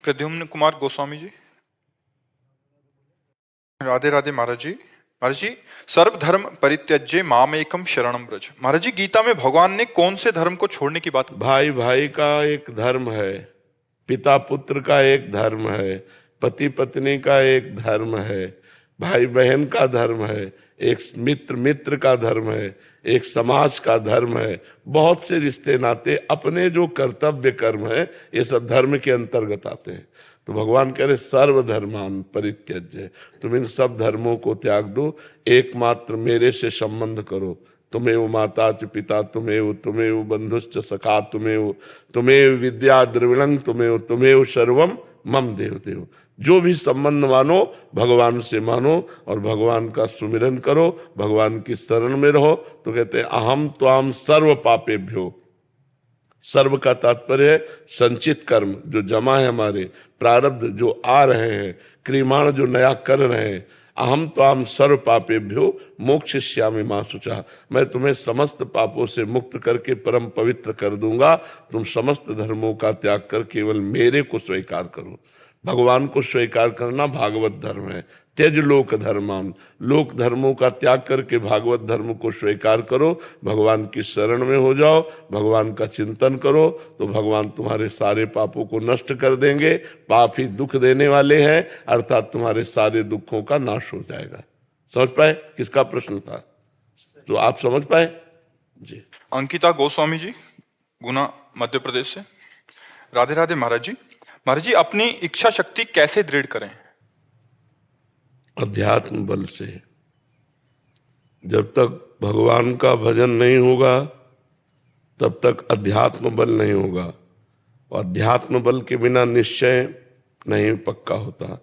प्रद्युम्न कुमार गोस्वामी जी। राधे राधे महाराज जी। महाराज जी, सर्वधर्म परित्यज्य मामेकम शरणम व्रज। महाराज जी, गीता में भगवान ने कौन से धर्म को छोड़ने की बात? भाई भाई का एक धर्म है, पिता पुत्र का एक धर्म है, पति पत्नी का एक धर्म है, भाई बहन का धर्म है, एक मित्र मित्र का धर्म है, एक समाज का धर्म है। बहुत से रिश्ते नाते अपने जो कर्तव्य कर्म है ये सब धर्म के अंतर्गत आते हैं। तो भगवान कह रहे सर्वधर्मान परित्यज्य, तुम इन सब धर्मों को त्याग दो, एकमात्र मेरे से संबंध करो। तुम्हें माता च पिता तुम्हें बंधुश्च सखा तुम्हें विद्या द्रविणं तुम्हें सर्वम मम देव देव। जो भी संबंध मानो भगवान से मानो और भगवान का सुमिरन करो, भगवान की शरण में रहो। तो कहते हैं अहम त्वाम सर्व पापेभ्यो। सर्व का तात्पर्य है संचित कर्म जो जमा है, हमारे प्रारब्ध जो आ रहे हैं, क्रियमाण जो नया कर रहे हैं। अहम त्वाम सर्व पापेभ्यो मोक्षयिष्यामि मा शुचः। मैं तुम्हें समस्त पापों से मुक्त करके परम पवित्र कर दूंगा। तुम समस्त धर्मों का त्याग कर केवल मेरे को स्वीकार करो। भगवान को स्वीकार करना भागवत धर्म है। त्यज लोक धर्मान, लोक धर्मों का त्याग करके भागवत धर्म को स्वीकार करो, भगवान की शरण में हो जाओ, भगवान का चिंतन करो, तो भगवान तुम्हारे सारे पापों को नष्ट कर देंगे। पाप ही दुख देने वाले हैं, अर्थात तुम्हारे सारे दुखों का नाश हो जाएगा। समझ पाए किसका प्रश्न था? तो आप समझ पाए जी। अंकिता गोस्वामी जी, गुना मध्य प्रदेश से। राधे राधे महाराज जी। महाराज जी, अपनी इच्छा शक्ति कैसे दृढ़ करें? अध्यात्म बल से। जब तक भगवान का भजन नहीं होगा तब तक अध्यात्म बल नहीं होगा, और अध्यात्म बल के बिना निश्चय नहीं पक्का होता।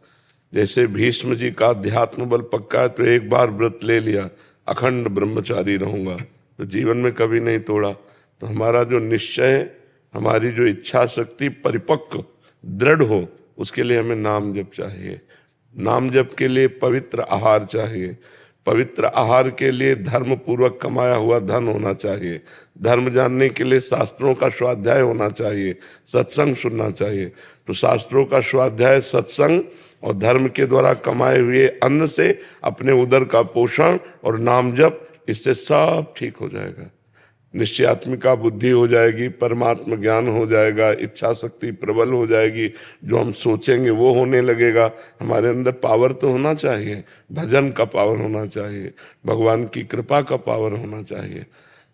जैसे भीष्म जी का अध्यात्म बल पक्का है, तो एक बार व्रत ले लिया अखंड ब्रह्मचारी रहूंगा, तो जीवन में कभी नहीं तोड़ा। तो हमारा जो निश्चय, हमारी जो इच्छा शक्ति परिपक्व दृढ़ हो, उसके लिए हमें नाम जप चाहिए। नाम जप के लिए पवित्र आहार चाहिए। पवित्र आहार के लिए धर्म पूर्वक कमाया हुआ धन होना चाहिए। धर्म जानने के लिए शास्त्रों का स्वाध्याय होना चाहिए, सत्संग सुनना चाहिए। तो शास्त्रों का स्वाध्याय, सत्संग और धर्म के द्वारा कमाए हुए अन्न से अपने उदर का पोषण और नाम जप, इससे सब ठीक हो जाएगा। निश्चयात्मिका बुद्धि हो जाएगी, परमात्मा ज्ञान हो जाएगा, इच्छा शक्ति प्रबल हो जाएगी, जो हम सोचेंगे वो होने लगेगा। हमारे अंदर पावर तो होना चाहिए, भजन का पावर होना चाहिए, भगवान की कृपा का पावर होना चाहिए।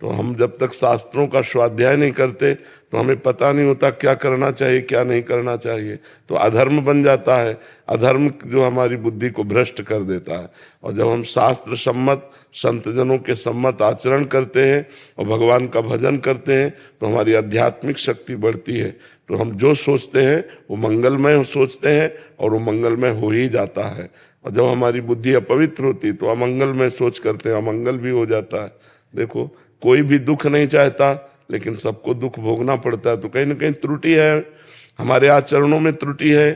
तो हम जब तक शास्त्रों का स्वाध्याय नहीं करते तो हमें पता नहीं होता क्या करना चाहिए क्या नहीं करना चाहिए। तो अधर्म बन जाता है, अधर्म जो हमारी बुद्धि को भ्रष्ट कर देता है। और जब हम शास्त्र सम्मत, संतजनों के सम्मत आचरण करते हैं और भगवान का भजन करते हैं, तो हमारी आध्यात्मिक शक्ति बढ़ती है। तो हम जो सोचते हैं वो मंगलमय सोचते हैं और वो मंगलमय हो ही जाता है। और जब हमारी बुद्धि अपवित्र होती तो अमंगलमय सोच करते हैं, अमंगल भी हो जाता है। देखो, कोई भी दुख नहीं चाहता, लेकिन सबको दुख भोगना पड़ता है। तो कहीं ना कहीं त्रुटि है, हमारे आचरणों में त्रुटि है।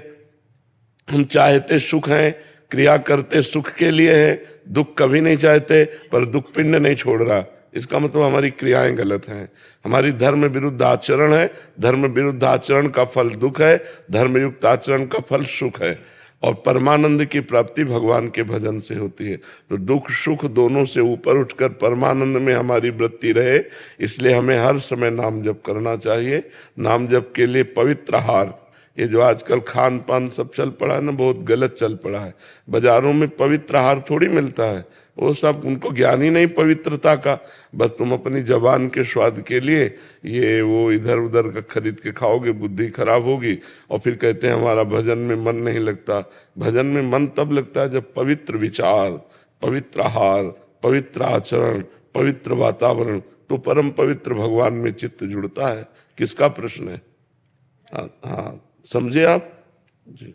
हम चाहते सुख हैं, क्रिया करते सुख के लिए है, दुख कभी नहीं चाहते, पर दुख पिंड नहीं छोड़ रहा। इसका मतलब हमारी क्रियाएं गलत हैं, हमारी धर्म विरुद्ध आचरण है। धर्म विरुद्ध आचरण का फल दुख है, धर्मयुक्त आचरण का फल सुख है। और परमानंद की प्राप्ति भगवान के भजन से होती है। तो दुख सुख दोनों से ऊपर उठकर परमानंद में हमारी वृत्ति रहे, इसलिए हमें हर समय नाम जप करना चाहिए। नाम जप के लिए पवित्र आहार, ये जो आजकल खान पान सब चल पड़ा है ना, बहुत गलत चल पड़ा है। बाजारों में पवित्र आहार थोड़ी मिलता है, वो सब उनको ज्ञान ही नहीं पवित्रता का। बस तुम अपनी जबान के स्वाद के लिए ये वो इधर उधर का खरीद के खाओगे, बुद्धि खराब होगी। और फिर कहते हैं हमारा भजन में मन नहीं लगता। भजन में मन तब लगता है जब पवित्र विचार, पवित्र आहार, पवित्र आचरण, पवित्र वातावरण, तो परम पवित्र भगवान में चित्त जुड़ता है। किसका प्रश्न है? हाँ, समझे आप जी।